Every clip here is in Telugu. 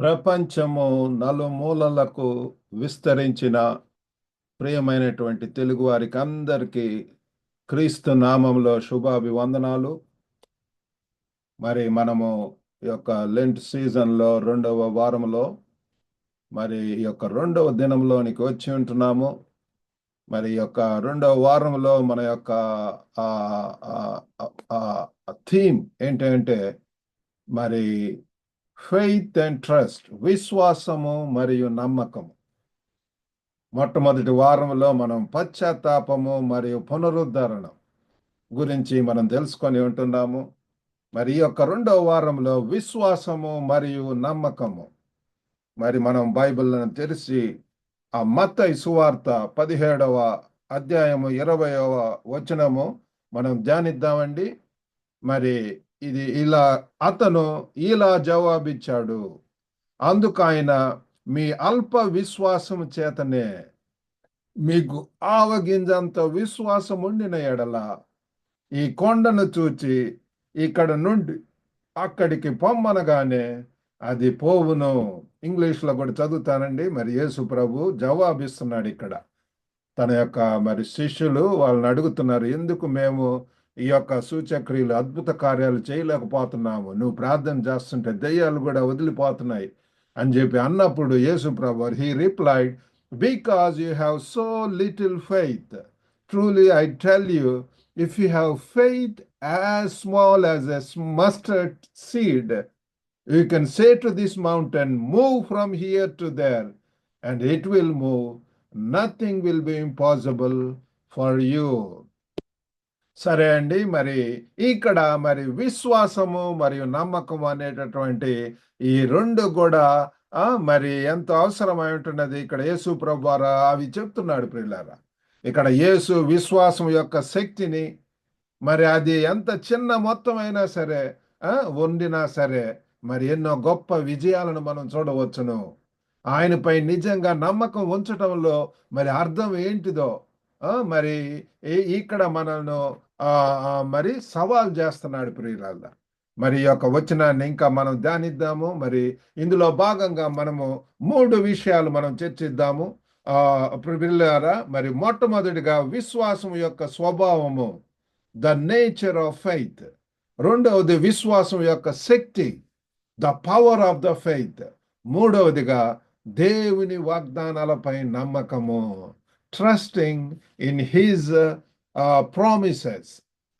ప్రపంచము నలుమూలలకు విస్తరించిన ప్రియమైనటువంటి తెలుగు వారికి అందరికీ క్రీస్తు నామంలో శుభాభివందనాలు. మరి మనము ఈ యొక్క లెంట్ సీజన్లో 2వ వారంలో మరి ఈ యొక్క 2వ దినంలోనికి వచ్చి ఉంటున్నాము. మరి ఈ యొక్క 2వ వారంలో మన యొక్క థీమ్ ఏంటంటే మరి ఫెయిత్ అండ్ ట్రస్ట్, విశ్వాసము మరియు నమ్మకము. మొట్టమొదటి వారంలో మనం పశ్చాత్తాపము మరియు పునరుద్ధరణ గురించి మనం తెలుసుకొని ఉంటున్నాము. మరి ఈ యొక్క 2వ వారంలో విశ్వాసము మరియు నమ్మకము. మరి మనం బైబిల్ను తెరిచి ఆ మత్తయి సువార్త 17వ అధ్యాయము 20వ వచనము మనం ధ్యానిద్దామండి. మరి ఇది అతను ఇలా జవాబిచ్చాడు, అందుకు ఆయన, మీ అల్ప విశ్వాసము చేతనే మీకు ఆవగింజంత విశ్వాసం ఉండిన ఎడల ఈ కొండను చూచి ఇక్కడ నుండి అక్కడికి పొమ్మనగానే అది పోవును. ఇంగ్లీష్లో కూడా చదువుతానండి. మరి యేసు ప్రభు జవాబిస్తున్నాడు ఇక్కడ. తన యొక్క మరి శిష్యులు వాళ్ళని అడుగుతున్నారు, ఎందుకు మేము ఈ యొక్క సూచక్రియలు అద్భుత కార్యాలు చేయలేకపోతున్నాము, నువ్వు ప్రార్థన చేస్తుంటే దెయ్యాలు కూడా వదిలిపోతున్నాయి అని చెప్పి అన్నప్పుడు యేసు ప్రభు he replied, because you have so little faith, truly I tell you, if you have faith as small as a mustard seed, you can say to this mountain, move from here to there, and it will move. Nothing will be impossible for you. సరే అండి, మరి ఇక్కడ మరి విశ్వాసము మరియు నమ్మకం అనేటటువంటి ఈ రెండు కూడా మరి ఎంతో అవసరమై ఉంటున్నది. ఇక్కడ యేసు ప్రభు వారు అవి చెప్తున్నాడు ప్రియులారా. ఇక్కడ యేసు విశ్వాసం యొక్క శక్తిని, మరి అది ఎంత చిన్న మొత్తమైనా సరే వండినా సరే మరి ఎన్నో గొప్ప విజయాలను మనం చూడవచ్చును. ఆయనపై నిజంగా నమ్మకం ఉంచటంలో మరి అర్థం ఏంటిదో మరి ఇక్కడ మనను మరి సవాల్ చేస్తున్నాడు ప్రియులారా. మరి ఈ యొక్క వచనాన్ని ఇంకా మనం ధ్యానిద్దాము. మరి ఇందులో భాగంగా మనము 3 విషయాలు మనం చర్చిద్దాము ప్రియులారా. మరి మొట్టమొదటిగా విశ్వాసం యొక్క స్వభావము, ద నేచర్ ఆఫ్ ఫెయిత్. రెండవది విశ్వాసం యొక్క శక్తి, the power of the faith. మూడవదిగా దేవుని వాగ్దానాలపై నమ్మకము, ట్రస్టింగ్ ఇన్ హిజ్ ప్రామిసెస్.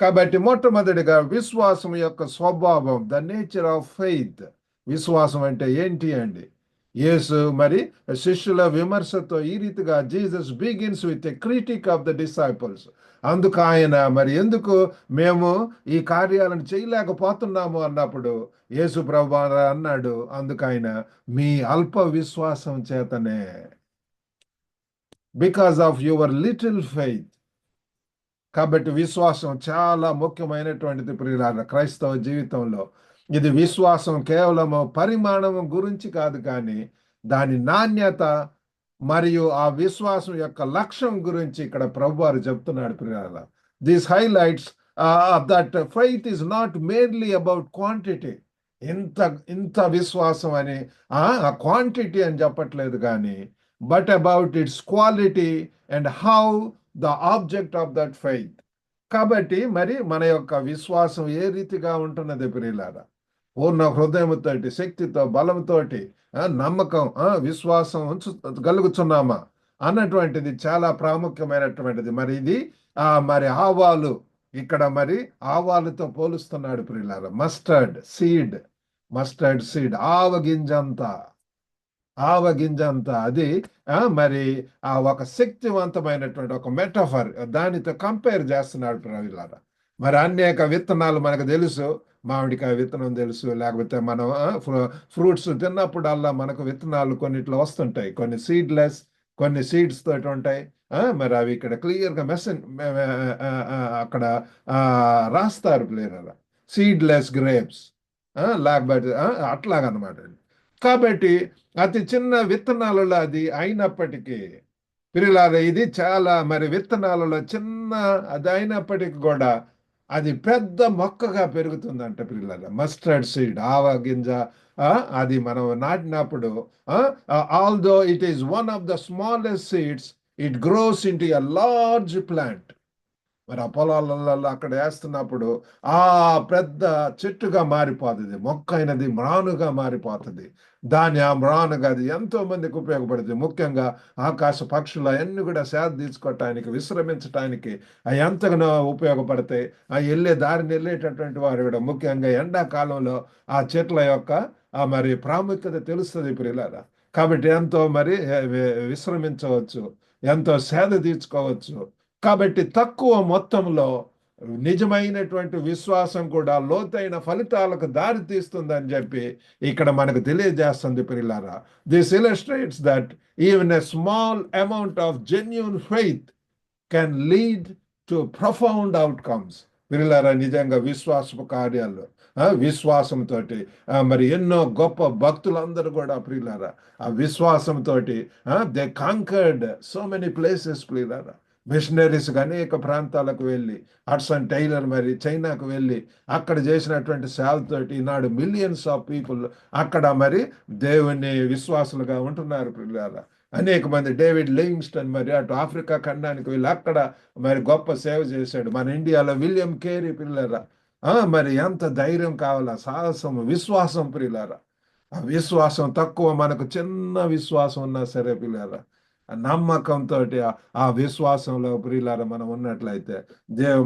కాబట్టి మొట్టమొదటిగా విశ్వాసం యొక్క స్వభావం, ద నేచర్ ఆఫ్ ఫెయిత్. విశ్వాసం అంటే ఏంటి అండి? యేసు మరి శిష్యుల విమర్శతో ఈ రీతిగా, Jesus begins with a critique of the disciples. అందుకు ఆయన మరి ఎందుకు మేము ఈ కార్యాలను చేయలేకపోతున్నాము అన్నప్పుడు యేసు ప్రభు అన్నాడు, అందుకు ఆయన, మీ అల్ప విశ్వాసం చేతనే, because of your little faith. కాబట్టి విశ్వాసం చాలా ముఖ్యమైనటువంటిది ప్రియులారా క్రైస్తవ జీవితంలో. ఇది విశ్వాసం కేవలము పరిమాణం గురించి కాదు, కానీ దాని నాణ్యత మరియు ఆ విశ్వాసం యొక్క లక్ష్యం గురించి ఇక్కడ ప్రభువారు చెప్తున్నాడు ప్రియులారా. This highlights that faith is not merely about quantity. ఇంత విశ్వాసం అని క్వాంటిటీ అని చెప్పట్లేదు, కానీ but about it's quality and how the object of that faith. కాబట్టి మరి మన యొక్క విశ్వాసం ఏ రీతిగా ఉంటున్నది ప్రియులారా? పూర్ణ హృదయముతోటి, శక్తితో, బలంతోటి నమ్మకం, విశ్వాసం కలుగుతున్నామా అన్నటువంటిది చాలా ప్రాముఖ్యమైనటువంటిది. మరి ఇది మరి ఆవాలు, ఇక్కడ మరి ఆవాలతో పోలుస్తున్నాడు ప్రియులారా. మస్టర్డ్ సీడ్, ఆవగింజంత అది మరి ఒక శక్తివంతమైనటువంటి ఒక మెటఫర్, దానితో కంపేర్ చేస్తున్నాడు ప్రియులారా. మరి అనేక విత్తనాలు మనకు తెలుసు, మామిడికాయ విత్తనం తెలుసు, లేకపోతే మనం ఫ్రూట్స్ తిన్నప్పుడల్లా మనకు విత్తనాలు కొన్నిట్లో వస్తుంటాయి, కొన్ని సీడ్లెస్, కొన్ని సీడ్స్ తోటి ఉంటాయి. మరి అవి ఇక్కడ క్లియర్గా అక్కడ రాస్తారు ప్లేయర్, సీడ్లెస్ గ్రేప్స్, లేకపోతే అట్లాగనమాట. కాబట్టి అతి చిన్న విత్తనాలలో అది అయినప్పటికీ ప్రియులారా, ఇది చాలా మరి విత్తనాలలో చిన్న అది అయినప్పటికీ కూడా అది పెద్ద మొక్కగా పెరుగుతుందంట పిల్లల. మస్టర్డ్ సీడ్ ఆవ గింజ, అది మనం నాటినప్పుడు, although it is one of the smallest seeds, it grows into a large plant. మరి ఆ పొలాలలో అక్కడ వేస్తున్నప్పుడు ఆ పెద్ద చెట్టుగా మారిపోతుంది, మొక్క అయినది మ్రానుగా మారిపోతుంది. ఆ మ్రానుగా అది ఎంతో మందికి ఉపయోగపడుతుంది. ముఖ్యంగా ఆకాశ పక్షులు అవన్నీ కూడా సేద తీసుకోవటానికి, విశ్రమించటానికి అవి ఎంతగానో ఉపయోగపడతాయి. ఆ దారిని వెళ్ళేటటువంటి వారు కూడా ముఖ్యంగా ఎండాకాలంలో ఆ చెట్ల యొక్క మరి ప్రాముఖ్యత తెలుస్తుంది ప్రియులారా. కాబట్టి ఎంతో మరి విశ్రమించవచ్చు, ఎంతో సేద తీర్చుకోవచ్చు. కాబట్టి తక్కువ మొత్తంలో నిజమైనటువంటి విశ్వాసం కూడా లోతైన ఫలితాలకు దారి తీస్తుందని చెప్పి ఇక్కడ మనకు తెలియజేస్తుంది ప్రియులారా. This ఇలస్ట్రేట్స్ that even a small amount of genuine faith can lead to profound outcomes. ప్రియులారా, నిజంగా విశ్వాసపు కార్యాలు, విశ్వాసంతో మరి ఎన్నో గొప్ప భక్తులందరూ కూడా ప్రియులారా ఆ విశ్వాసంతో they conquered so many places ప్రియులారా. మిషనరీస్గా అనేక ప్రాంతాలకు వెళ్ళి, హడ్సన్ టైలర్ మరి చైనాకు వెళ్ళి అక్కడ చేసినటువంటి సేవతోటి ఈనాడు మిలియన్స్ ఆఫ్ పీపుల్ అక్కడ మరి దేవుని విశ్వాసులుగా ఉంటున్నారు పిల్లల. అనేక మంది డేవిడ్ లివింగ్స్టన్ మరి అటు ఆఫ్రికా ఖండానికి వెళ్ళి అక్కడ మరి గొప్ప సేవ చేశాడు. మన ఇండియాలో విలియం కేరీ పిల్లరా, మరి ఎంత ధైర్యం కావాలా, సాహసం, విశ్వాసం ప్రియులారా. ఆ విశ్వాసం తక్కువ, మనకు చిన్న విశ్వాసం ఉన్నా సరే పిల్లరా, నమ్మకంతో ఆ విశ్వాసంలో ప్రియులారా మనం ఉన్నట్లయితే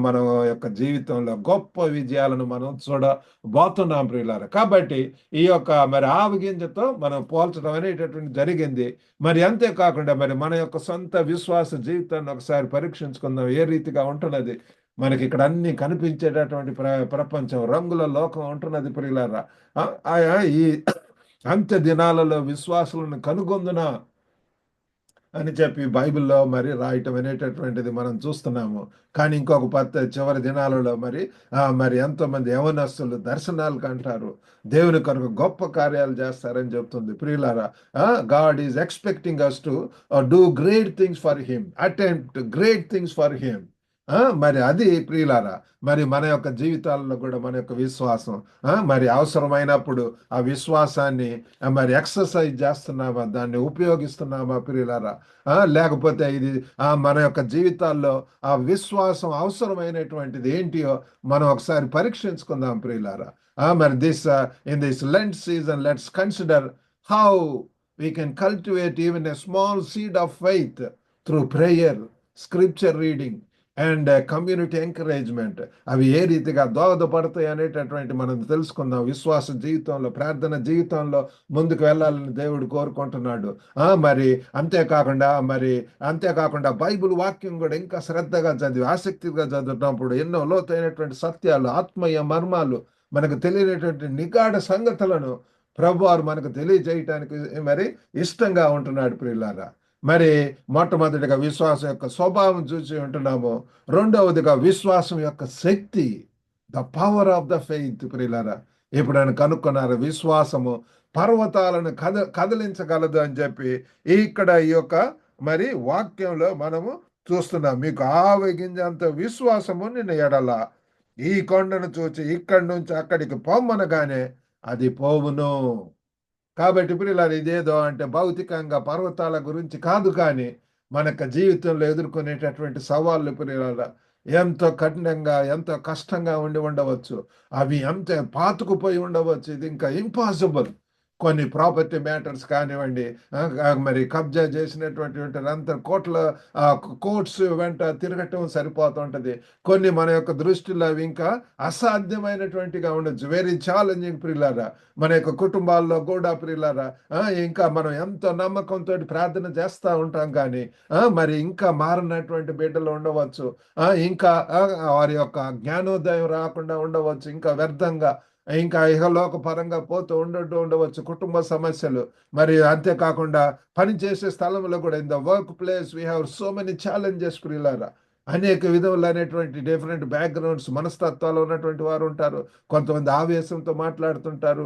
మన యొక్క జీవితంలో గొప్ప విజయాలను మనం చూడబోతున్నాం ప్రియులారా. కాబట్టి ఈ యొక్క మరి ఆవగింజతో మనం పోల్చడం అనేటటువంటి జరిగింది. మరి అంతేకాకుండా మరి మన యొక్క సొంత విశ్వాస జీవితాన్ని ఒకసారి పరీక్షించుకుందాం. ఏ రీతిగా ఉంటున్నది మనకి ఇక్కడ అన్ని కనిపించేటటువంటి ప్రపంచం, రంగుల లోకం ఉంటున్నది ప్రియులారా. ఈ అంత్య దినాలలో విశ్వాసులను కనుగొందున అని చెప్పి బైబిల్లో మరి రాయటం అనేటటువంటిది మనం చూస్తున్నాము. కానీ ఇంకొక చివరి దినాలలో మరి ఎంతోమంది యవనస్తులు దర్శనాలు కంటారు, దేవుని కొరకు గొప్ప కార్యాలు చేస్తారని చెప్తుంది ప్రియులారా. God is expecting us to do great things for him, attempt great things for him. మరి అది ప్రియులారా, మరి మన యొక్క జీవితాల్లో కూడా మన యొక్క విశ్వాసం మరి అవసరమైనప్పుడు ఆ విశ్వాసాన్ని మరి ఎక్సర్సైజ్ చేస్తున్నామా, దాన్ని ఉపయోగిస్తున్నామా ప్రియులారా? లేకపోతే ఇది మన యొక్క జీవితాల్లో ఆ విశ్వాసం అవసరమైనటువంటిది ఏంటియో మనం ఒకసారి పరీక్షించుకుందాం ప్రియులారా. మరి in this Lent season let's consider how we can cultivate even a small seed of faith through prayer, scripture reading and community encouragement. అవి ఏ రీతిగా దోహదపడతాయి అనేటటువంటి మనం తెలుసుకుందాం. విశ్వాస జీవితంలో, ప్రార్థన జీవితంలో ముందుకు వెళ్ళాలని దేవుడు కోరుకుంటున్నాడు. మరి అంతేకాకుండా బైబిల్ వాక్యం కూడా ఇంకా శ్రద్ధగా చదివి, ఆసక్తిగా చదివినప్పుడు ఎన్నో లోతైనటువంటి సత్యాలు, ఆత్మీయ మర్మాలు, మనకు తెలియనటువంటి నిగాఢ సంగతులను ప్రభువారు మనకు తెలియజేయటానికి మరి ఇష్టంగా ఉంటున్నాడు ప్రియులారా. మరి మొట్టమొదటిగా విశ్వాసం యొక్క స్వభావం చూసి ఉంటున్నాము. రెండవదిగా విశ్వాసం యొక్క శక్తి, the power of the faith ప్రియులారా. ఎప్పుడైనా కనుక్కున్నారు విశ్వాసము పర్వతాలను కదిలించగలదు అని చెప్పి ఇక్కడ ఈ యొక్క మరి వాక్యంలో మనము చూస్తున్నాం. మీకు ఆవగింజంత విశ్వాసము నిన్న ఎడల ఈ కొండను చూచి ఇక్కడి నుంచి అక్కడికి పొమ్మనగానే అది పోవును. కాబట్టి ప్రియులారా, ఇదేదో అంటే భౌతికంగా పర్వతాల గురించి కాదు, కానీ మనకు జీవితంలో ఎదుర్కొనేటటువంటి సవాళ్ళు ప్రియులారా ఎంతో కఠినంగా, ఎంతో కష్టంగా ఉండవచ్చు. అవి ఎంత పాతుకుపోయి ఉండవచ్చు. ఇది ఇంకా ఇంపాసిబుల్. కొన్ని ప్రాపర్టీ మ్యాటర్స్ కానివ్వండి, మరి కబ్జా చేసినటువంటి అంత కోర్ట్స్ వెంట తిరగటం సరిపోతుంటది. కొన్ని మన యొక్క దృష్టిలో అవి ఇంకా అసాధ్యమైనటువంటిగా ఉండొచ్చు, వెరీ ఛాలెంజింగ్ ప్రియులారా. మన యొక్క కుటుంబాల్లో కూడా ప్రియులారా ఇంకా మనం ఎంతో నమ్మకంతో ప్రార్థన చేస్తూ ఉంటాం, కానీ మరి ఇంకా మారినటువంటి బిడ్డలు ఉండవచ్చు. ఇంకా వారి యొక్క జ్ఞానోదయం రాకుండా ఉండవచ్చు, ఇంకా వ్యర్థంగా ఇంకా ఇహలోక పరంగా పోతూ ఉండవచ్చు. కుటుంబ సమస్యలు, మరి అంతేకాకుండా పనిచేసే స్థలంలో కూడా in the work place we have so many challenges ప్రియులారా. అనేక విధములైనటువంటి డిఫరెంట్ బ్యాక్గ్రౌండ్స్ మనస్తత్వాలు ఉన్నటువంటి వారు ఉంటారు. కొంతమంది ఆవేశంతో మాట్లాడుతుంటారు.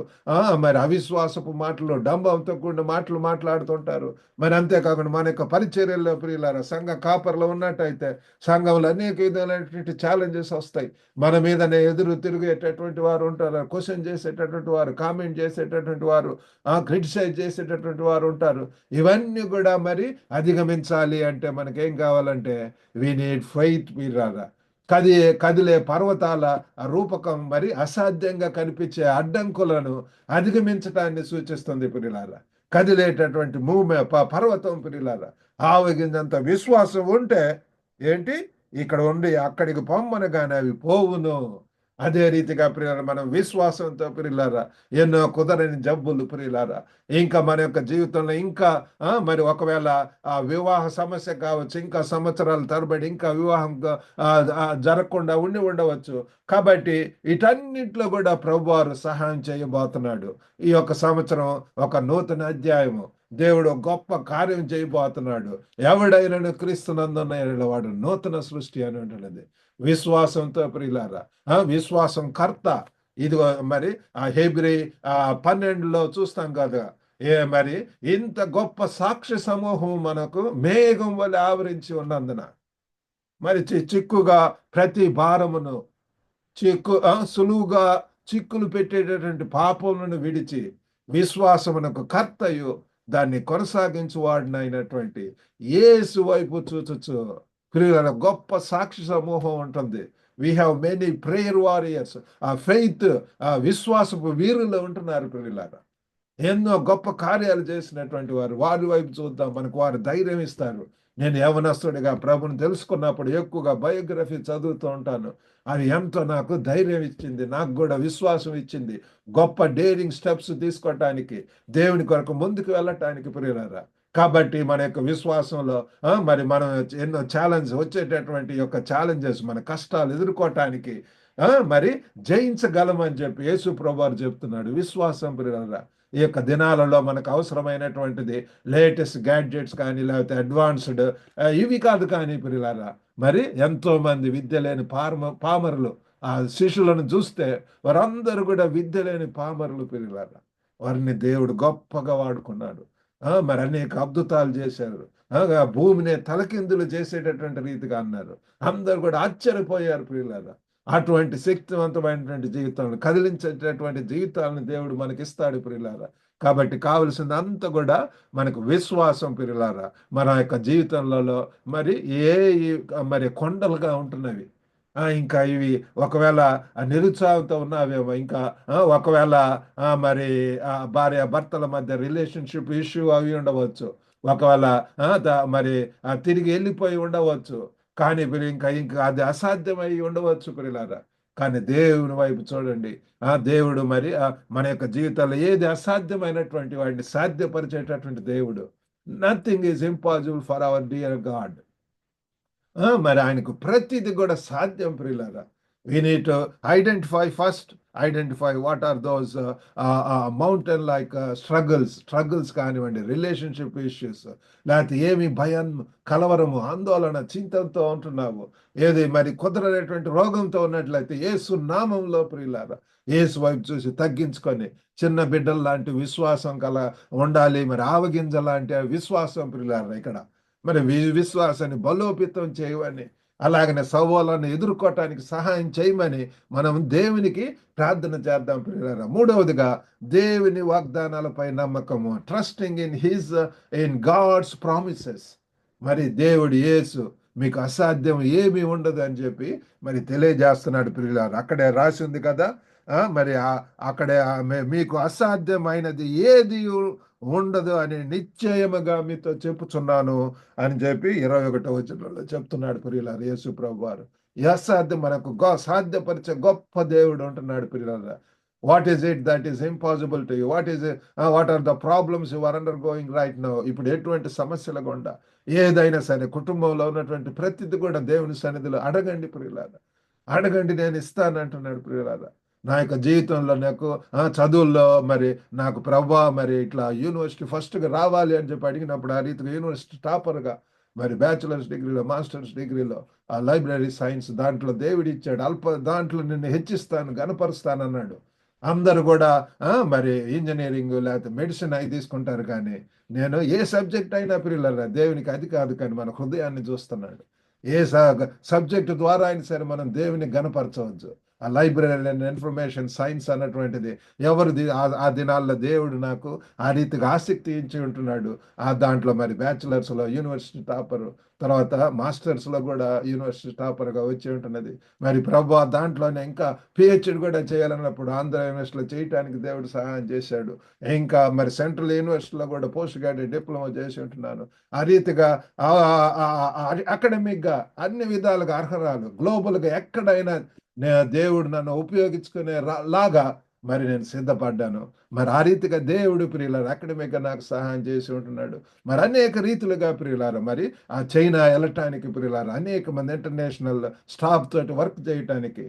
మరి అవిశ్వాసపు మాటలు, డంబంతో కూడిన మాటలు మాట్లాడుతుంటారు. మరి అంతేకాకుండా మన యొక్క పరిచర్యల్లో ప్రియులారా సంఘ కాపర్లు ఉన్నట్టయితే సంఘంలో అనేక విధమైనటువంటి ఛాలెంజెస్ వస్తాయి. మన మీదనే ఎదురు తిరిగేటటువంటి వారు ఉంటారు. క్వశ్చన్ చేసేటటువంటి వారు, కామెంట్ చేసేటటువంటి వారు, క్రిటిసైజ్ చేసేటటువంటి వారు ఉంటారు. ఇవన్నీ కూడా మరి అధిగమించాలి అంటే మనకేం కావాలంటే వి నీడ్ ఫెయిత్ మీరారా. కదిలే పర్వతాల రూపకం మరి అసాధ్యంగా కనిపించే అడ్డంకులను అధిగమించటాన్ని సూచిస్తుంది పిల్లారా. కదిలేటటువంటి పర్వతం పిల్లారా, ఆవగింజంత విశ్వాసం ఉంటే ఏంటి ఇక్కడ ఉండి అక్కడికి పొమ్మనగానే అవి పోవును. అదే రీతిగా ప్రియులారా మనం విశ్వాసంతో ప్రియులారా ఎన్నో కుదరని జబ్బులు ప్రియులారా ఇంకా మన యొక్క జీవితంలో ఇంకా మరి ఒకవేళ ఆ వివాహ సమస్య కావచ్చు, ఇంకా సంవత్సరాల తరబడి ఇంకా వివాహం జరగకుండా ఉండవచ్చు. కాబట్టి వీటన్నిటిలో కూడా ప్రభువారు సహాయం చేయబోతున్నాడు. ఈ యొక్క సంవత్సరం ఒక నూతన అధ్యాయము, దేవుడు గొప్ప కార్యం చేయబోతున్నాడు. ఎవడైనా క్రీస్తునందున్న వాడు నూతన సృష్టి అని ఉంటున్నది. విశ్వాసంతో ప్రియులారా విశ్వాసం కర్త. ఇది మరి ఆ హెబ్రీ 12లో చూస్తాం కదా, మరి ఇంత గొప్ప సాక్షి సమూహం మనకు మేఘం వల్ల ఆవరించి ఉన్నందున మరి చిక్కుగా ప్రతి భారమును సులువుగా చిక్కులు పెట్టేటటువంటి పాపములను విడిచి విశ్వాసమునకు కర్తయు దాన్ని కొనసాగించువాడినైనటువంటి యేసు వైపు చూచుచు ప్రియుల గొప్ప సాక్షి సమూహం ఉంటుంది. We have many prayer warriors. ఆ ఫెయిత్ విశ్వాసపు వీరులు ఉంటున్నారు ప్రియులారా. ఎన్నో గొప్ప కార్యాలు చేసినటువంటి వారి వైపు చూద్దాం, మనకు వారు ధైర్యం ఇస్తారు. నేను యవనస్తుడిగా ప్రభుని తెలుసుకున్నప్పుడు ఎక్కువగా బయోగ్రఫీ చదువుతూ ఉంటాను. అది ఎంతో నాకు ధైర్యం ఇచ్చింది, నాకు కూడా విశ్వాసం ఇచ్చింది. గొప్ప డేరింగ్ స్టెప్స్ తీసుకోవటానికి, దేవుని కొరకు ముందుకు వెళ్ళటానికి ప్రియులారా. కాబట్టి మన యొక్క విశ్వాసంలో మరి మనం ఎన్నో వచ్చేటటువంటి యొక్క ఛాలెంజెస్, మన కష్టాలు ఎదుర్కోవటానికి మరి జయించగలమని చెప్పి యేసు ప్రభువారు చెప్తున్నాడు. విశ్వాసం ప్రియులారా ఈ యొక్క దినాలలో మనకు అవసరమైనటువంటిది లేటెస్ట్ గ్యాడ్జెట్స్ కానీ లేకపోతే అడ్వాన్స్డ్ ఇవి కాదు కానీ ప్రియులారా, మరి ఎంతో మంది విద్య లేని పామరులు ఆ శిష్యులను చూస్తే వారందరూ కూడా విద్య లేని పామరులు ప్రియులారా. వారిని దేవుడు గొప్పగా వాడుకున్నాడు. మరి అనేక అద్భుతాలు చేశారు. భూమిని తలకిందులు చేసేటటువంటి రీతిగా అన్నారు. అందరూ కూడా ఆశ్చర్యపోయారు ప్రియులారా. అటువంటి శక్తివంతమైనటువంటి జీవితాలను కదిలించేటటువంటి జీవితాలను దేవుడు మనకి ఇస్తాడు ప్రియులారా. కాబట్టి కావలసింది అంతా కూడా మనకు విశ్వాసం ప్రియులారా. మన యొక్క జీవితంలో మరి మరి కొండలుగా ఉంటున్నవి, ఇంకా ఇవి ఒకవేళ నిరుత్సాహంతో ఉన్నావేమో, ఇంకా ఒకవేళ మరి భార్య భర్తల మధ్య రిలేషన్షిప్ ఇష్యూ అవి ఉండవచ్చు, ఒకవేళ మరి తిరిగి వెళ్ళిపోయి ఉండవచ్చు. కానీ ఇంకా అది అసాధ్యమై ఉండవచ్చు ప్రియులారా. కానీ దేవుని వైపు చూడండి. దేవుడు మరి మన యొక్క జీవితాల్లో ఏది అసాధ్యమైనటువంటి వాడిని సాధ్యపరిచేటటువంటి దేవుడు. Nothing is impossible for our dear God. మరి ఆయనకు ప్రతిది కూడా సాధ్యం ప్రియులారా. We need to identify what are those mountain like struggles కానివ్వండి, రిలేషన్షిప్ ఇష్యూస్, లేకపోతే ఏమి భయం, కలవరము, ఆందోళన, చింతనతో ఉంటున్నావు, ఏది మరి కుదరనేటువంటి రోగంతో ఉన్నట్లయితే యేసు నామంలో ప్రియులారా యేసు వైపు చూసి తగ్గించుకొని చిన్న బిడ్డల లాంటి విశ్వాసం ఉండాలి. మరి ఆవగింజ లాంటి విశ్వాసం ప్రియులారా ఇక్కడ మరి విశ్వాసాన్ని బలోపేతం చేయమని, అలాగనే సవాళ్ళను ఎదుర్కోవటానికి సహాయం చేయమని మనం దేవునికి ప్రార్థన చేద్దాం ప్రియులారా. మూడవదిగా దేవుని వాగ్దానాలపై నమ్మకము, ట్రస్టింగ్ ఇన్ గాడ్స్ ప్రామిసెస్. మరి దేవుడు యేసు మీకు అసాధ్యం ఏమీ ఉండదు అని చెప్పి మరి తెలియజేస్తున్నాడు ప్రియులారా. అక్కడే రాసి ఉంది కదా, మరి అక్కడే మీకు అసాధ్యమైనది ఏది ఉండదు అని నిశ్చయముగా మీతో చెప్పుచున్నాను అని చెప్పి 21వ వచనంలో చెప్తున్నాడు ప్రియులారా యేసు ప్రభు వారు. అసాధ్యం మనకు సాధ్యపరిచే గొప్ప దేవుడు ఉంటున్నాడు ప్రియులారా. What is it that is impossible to you? What are the problems you are undergoing right now? ఇప్పుడు ఎటువంటి సమస్యలు గుండా ఏదైనా సరే కుటుంబంలో ఉన్నటువంటి ప్రతిది కూడా దేవుని సన్నిధిలో అడగండి ప్రియులారా. అడగండి, నేను ఇస్తానంటున్నాడు ప్రియులారా. నా యొక్క జీవితంలో నాకు చదువుల్లో మరి నాకు ప్రభా మరి ఇట్లా యూనివర్సిటీ ఫస్ట్గా రావాలి అని చెప్పి అడిగినప్పుడు ఆ రీతిగా యూనివర్సిటీ టాపర్గా మరి బ్యాచులర్స్ డిగ్రీలో, మాస్టర్స్ డిగ్రీలో ఆ లైబ్రరీ సైన్స్ దాంట్లో దేవుడు ఇచ్చాడు. దాంట్లో నిన్ను హెచ్చిస్తాను, గనపరుస్తాను అన్నాడు. అందరూ కూడా మరి ఇంజనీరింగ్ లేకపోతే మెడిసిన్ అవి తీసుకుంటారు, కానీ నేను ఏ సబ్జెక్ట్ అయినా ప్రియులారా దేవునికి అది కాదు, కానీ మన హృదయాన్ని చూస్తున్నాడు. ఏ సబ్జెక్టు ద్వారా అయినా సరే మనం దేవుని గనపరచవచ్చు. ఆ లైబ్రరీ అండ్ ఇన్ఫర్మేషన్ సైన్స్ అన్నటువంటిది ఎవరిది ఆ దినాల్లో దేవుడు నాకు ఆ రీతిగా ఆసక్తి ఇచ్చి ఉంటున్నాడు. ఆ దాంట్లో మరి బ్యాచులర్స్లో యూనివర్సిటీ టాపర్, తర్వాత మాస్టర్స్లో కూడా యూనివర్సిటీ టాపర్గా వచ్చి ఉంటున్నది. మరి ప్రభు దాంట్లోనే ఇంకా పిహెచ్డి కూడా చేయాలన్నప్పుడు ఆంధ్ర యూనివర్సిటీలో చేయటానికి దేవుడు సహాయం చేశాడు. ఇంకా మరి సెంట్రల్ యూనివర్సిటీలో కూడా పోస్ట్ గ్రాడ్యుయేట్ డిప్లొమా చేసి ఉంటున్నాను. ఆ రీతిగా అకాడమిక్గా అన్ని విధాలుగా అర్హరాలు గ్లోబల్గా ఎక్కడైనా దేవుడు నన్ను ఉపయోగించుకునే లాగా మరి నేను సిద్ధపడ్డాను. మరి ఆ రీతిగా దేవుడు ప్రియులారు అకాడమిక్గా నాకు సహాయం చేసి ఉంటున్నాడు. మరి అనేక రీతులుగా ప్రియులారు మరి ఆ చైనా వెళ్ళటానికి ప్రియులారు అనేక మంది ఇంటర్నేషనల్ స్టాఫ్ తోటి వర్క్ చేయటానికి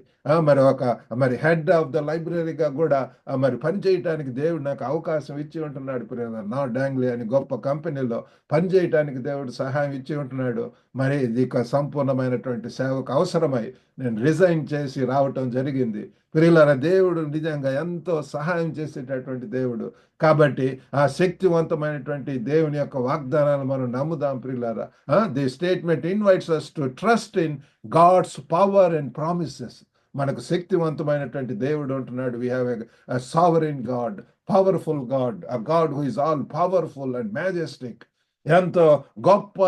మరి హెడ్ ఆఫ్ ద లైబ్రరీగా కూడా మరి పని చేయటానికి దేవుడు నాకు అవకాశం ఇచ్చి ఉంటున్నాడు ప్రియులారు. నా డాంగ్లీ అని గొప్ప కంపెనీలో పని చేయటానికి దేవుడు సహాయం ఇచ్చి ఉంటున్నాడు. మరి ఇది సంపూర్ణమైనటువంటి సేవకు అవసరమై నేను రిజైన్ చేసి రావటం జరిగింది. ప్రియులారా దేవుడు నిజంగా ఎంతో సహాయం చేసేటటువంటి దేవుడు. కాబట్టి ఆ శక్తివంతమైనటువంటి దేవుని యొక్క వాగ్దానాలు మనం నమ్ముదాం ప్రియులారా. The statement invites us to trust in God's power and promises. మనకు శక్తివంతమైనటువంటి దేవుడు ఉంటున్నాడు. We have a sovereign God, powerful God, a God who is all powerful and majestic. ఎంతో గొప్ప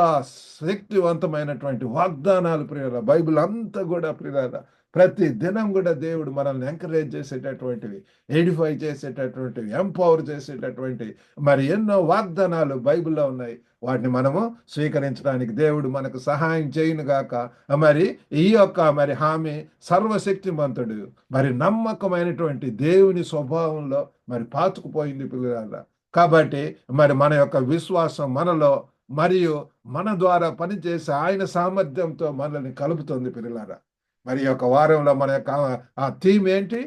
శక్తివంతమైనటువంటి వాగ్దానాలు ప్రియుల బైబిల్ అంతా కూడా ప్రియుల ప్రతి దినం కూడా దేవుడు మనల్ని ఎంకరేజ్ చేసేటటువంటివి, ఎడిఫై చేసేటటువంటివి, ఎంపవర్ చేసేటటువంటి మరి ఎన్నో వాగ్దానాలు బైబిల్లో ఉన్నాయి. వాటిని మనము స్వీకరించడానికి దేవుడు మనకు సహాయం చేయను గాక. మరి ఈ యొక్క మరి హామీ సర్వశక్తిమంతుడు మరి నమ్మకమైనటువంటి దేవుని స్వభావంలో మరి పాతుకుపోయింది పిల్లల. కాబట్టి మరి మన యొక్క విశ్వాసం మనలో మరియు మన ద్వారా పనిచేసే ఆయన సామర్థ్యంతో మనల్ని కలుపుతుంది పిల్లలారా. మరి యొక్క వారంలో మన యొక్క ఆ థీమ్ ఏంటి?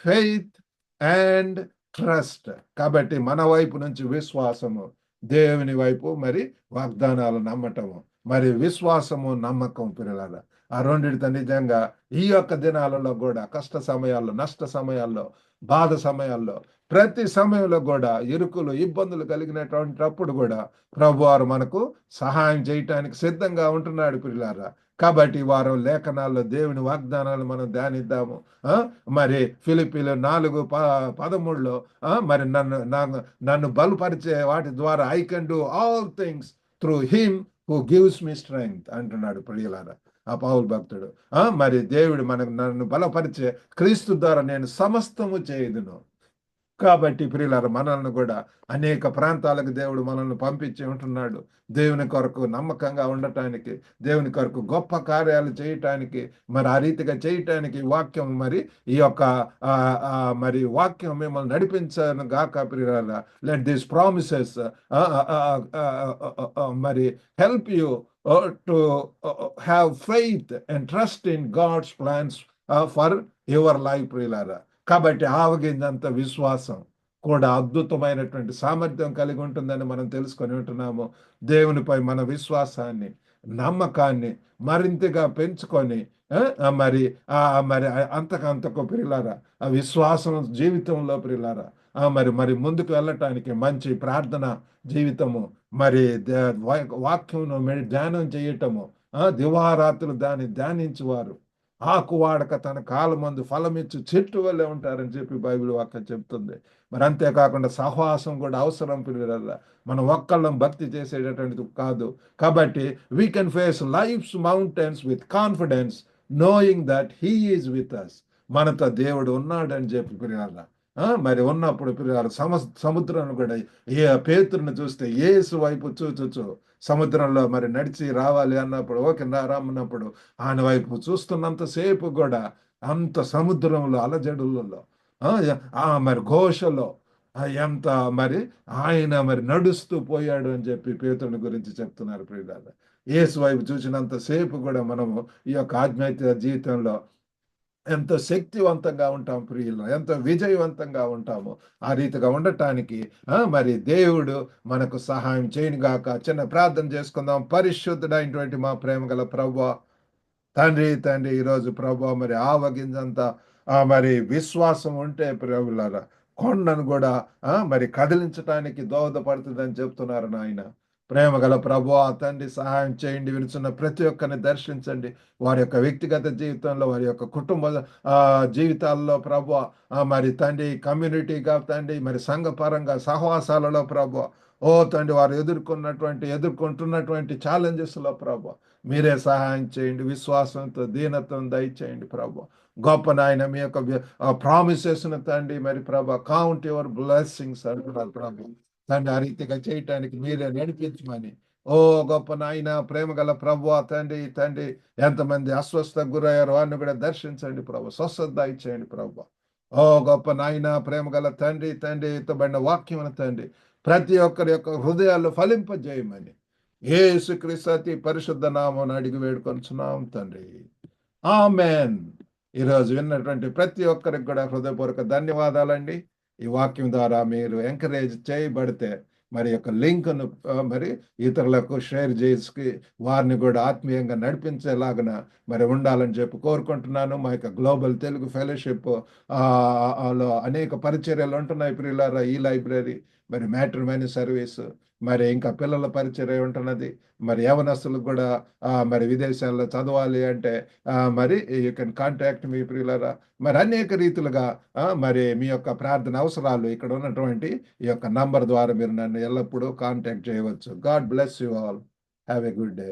Faith and trust. కాబట్టి మన వైపు నుంచి విశ్వాసము, దేవుని వైపు మరి వాగ్దానాలు నమ్మటము, మరి విశ్వాసము నమ్మకం పిల్లలారా. ఆ రెండిటితో నిజంగా ఈ యొక్క దినాలలో కూడా కష్ట సమయాల్లో, నష్ట సమయాల్లో, బాధ సమయాల్లో, ప్రతి సమయంలో కూడా ఇరుకులు ఇబ్బందులు కలిగినటువంటిప్పుడు కూడా ప్రభువారు మనకు సహాయం చేయటానికి సిద్ధంగా ఉంటున్నాడు పిల్లారా. కాబట్టి ఈ వారం లేఖనాల్లో దేవుని వాగ్దానాలు మనం ధ్యానిద్దాము. మరి ఫిలిప్పీలు 4:13 మరి నన్ను బలపరిచే వాటి ద్వారా I can do all things through him who gives me strength అంటున్నాడు ప్రియులారా ఆ పౌలు భక్తుడు. మరి దేవుడు నన్ను బలపరిచే క్రీస్తు ద్వారా నేను సమస్తము చేయుదును. కాబట్టి ప్రియులారా మనల్ని కూడా అనేక ప్రాంతాలకు దేవుడు మనల్ని పంపించి ఉంటున్నాడు. దేవుని కొరకు నమ్మకంగా ఉండటానికి, దేవుని కొరకు గొప్ప కార్యాలు చేయటానికి, మరి ఆ రీతిగా చేయటానికి వాక్యం మరి ఈ యొక్క మరి వాక్యం మిమ్మల్ని నడిపించను గాక ప్రియులారా. లెట్ దిస్ ప్రామిసెస్ మరి help you to have faith and trust in God's plans for your life ప్రియులారా. కాబట్టి ఆవగింజంత విశ్వాసం కూడా అద్భుతమైనటువంటి సామర్థ్యం కలిగి ఉంటుందని మనం తెలుసుకొని ఉంటున్నాము. దేవునిపై మన విశ్వాసాన్ని, నమ్మకాన్ని మరింతగా పెంచుకొని మరి మరి అంతకంతకు ప్రియులారా ఆ విశ్వాసం జీవితంలో ప్రియులారా మరి ముందుకు వెళ్ళటానికి మంచి ప్రార్థన జీవితము, మరి వాక్యం ధ్యానం చేయటము, దివారాత్రులు దాన్ని ధ్యానించువారు ఆకు వాడక తన కాలమందు ఫలమిచ్చు చెట్టు వల్లే ఉంటారని చెప్పి బైబిల్ వాక్యం చెప్తుంది. మరి అంతేకాకుండా సహవాసం కూడా అవసరం పిల్లల. మనం ఒక్కళ్ళం భక్తి చేసేటటువంటిది కాదు. కాబట్టి we can face life's mountains with confidence knowing that he is with us. మనతో దేవుడు ఉన్నాడని చెప్పి పిల్లల మరి ఉన్నప్పుడు పిల్లలు సముద్రం కూడా పేతురుని చూస్తే యేసు వైపు చూచు సముద్రంలో మరి నడిచి రావాలి అన్నప్పుడు ఓకే రమ్మన్నప్పుడు ఆయన వైపు చూస్తున్నంతసేపు కూడా అంత సముద్రంలో అలజడులలో మరి ఘోషలో ఎంత మరి ఆయన మరి నడుస్తూ పోయాడు అని చెప్పి పేతురుని గురించి చెప్తున్నారు ప్రియులారా. యేసు వైపు చూసినంతసేపు కూడా మనము ఈ యొక్క ఆధ్యాత్మిక జీవితంలో ఎంతో శక్తివంతంగా ఉంటాం ప్రియులు, ఎంతో విజయవంతంగా ఉంటాము. ఆ రీతిగా ఉండటానికి మరి దేవుడు మనకు సహాయం చేయను గాక. చిన్న ప్రార్థన చేసుకుందాం. పరిశుద్ధుడైనటువంటి మా ప్రేమగల ప్రభువా, తండ్రి, తండ్రి, ఈరోజు ప్రభువా మరి ఆవగింజంత మరి విశ్వాసం ఉంటే ప్రభులారా కొండను కూడా మరి కదిలించటానికి దోహదపడుతుందని చెప్తున్నారు నాయన. ప్రేమగల ప్రభువా తండ్రి, సహాయం చేయండి. వినుచున్న ప్రతి ఒక్కరిని దర్శించండి. వారి యొక్క వ్యక్తిగత జీవితంలో, వారి యొక్క కుటుంబ జీవితాల్లో ప్రభువా, మరి తండ్రి కమ్యూనిటీగా తండ్రి, మరి సంఘపరంగా సహవాసాలలో ప్రభువా, ఓ తండ్రి, వారు ఎదుర్కొంటున్నటువంటి ఛాలెంజెస్లో ప్రభువా మీరే సహాయం చేయండి. విశ్వాసంతో దీనత్వం దయచేయండి ప్రభు. గొప్ప నాయన మీ యొక్క ప్రామిసెస్ను తండ్రి మరి ప్రభు కౌంట్ యువర్ బ్లెస్సింగ్స్ అంటున్నారు ప్రభు. తండ్రి ఆ రీతిగా చేయటానికి మీరే నడిపించమని, ఓ గొప్ప నాయన ప్రేమగల ప్రభు తండ్రి, తండ్రి, ఎంతమంది అస్వస్థకు గురయ్యారో వారిని కూడా దర్శించండి ప్రభు. స్వస్థత దయచేయండి ప్రభు. ఓ గొప్ప నాయన ప్రేమగల తండ్రి, తండ్రి, ఎత్తబడిన వాక్యమున తండ్రి ప్రతి ఒక్కరి యొక్క హృదయాల్లో ఫలింపజేయమని యేసుక్రీస్తు అతి పరిశుద్ధ నామమున అడిగి వేడుకొనుచున్నాం తండ్రి. ఆమేన్. ఈరోజు విన్నటువంటి ప్రతి ఒక్కరికి కూడా హృదయపూర్వక ధన్యవాదాలండి. ఈ వాక్యం ద్వారా మీరు ఎంకరేజ్ చేయబడితే మరి యొక్క లింక్ను మరి ఇతరులకు షేర్ చేసి వారిని కూడా ఆత్మీయంగా నడిపించేలాగన మరి ఉండాలని చెప్పి కోరుకుంటున్నాను. మా యొక్క గ్లోబల్ తెలుగు ఫెలోషిప్ లో అనేక పరిచర్యలు ఉంటున్నాయి ప్రియులారా. ఈ లైబ్రరీ, మరి మ్యాట్రిమోనీ సర్వీస్, మరి ఇంకా పిల్లల పరిచర్య ఉంటున్నది. మరి యవనస్తులకు కూడా మరి విదేశాల్లో చదవాలి అంటే మరి యూ కెన్ కాంటాక్ట్ మీ ప్రియులారా. మరి అనేక రీతులుగా మరి మీ యొక్క ప్రార్థన అవసరాలు ఇక్కడ ఉన్నటువంటి ఈ యొక్క నంబర్ ద్వారా మీరు నన్ను ఎల్లప్పుడూ కాంటాక్ట్ చేయవచ్చు. God bless you all. Have a good day.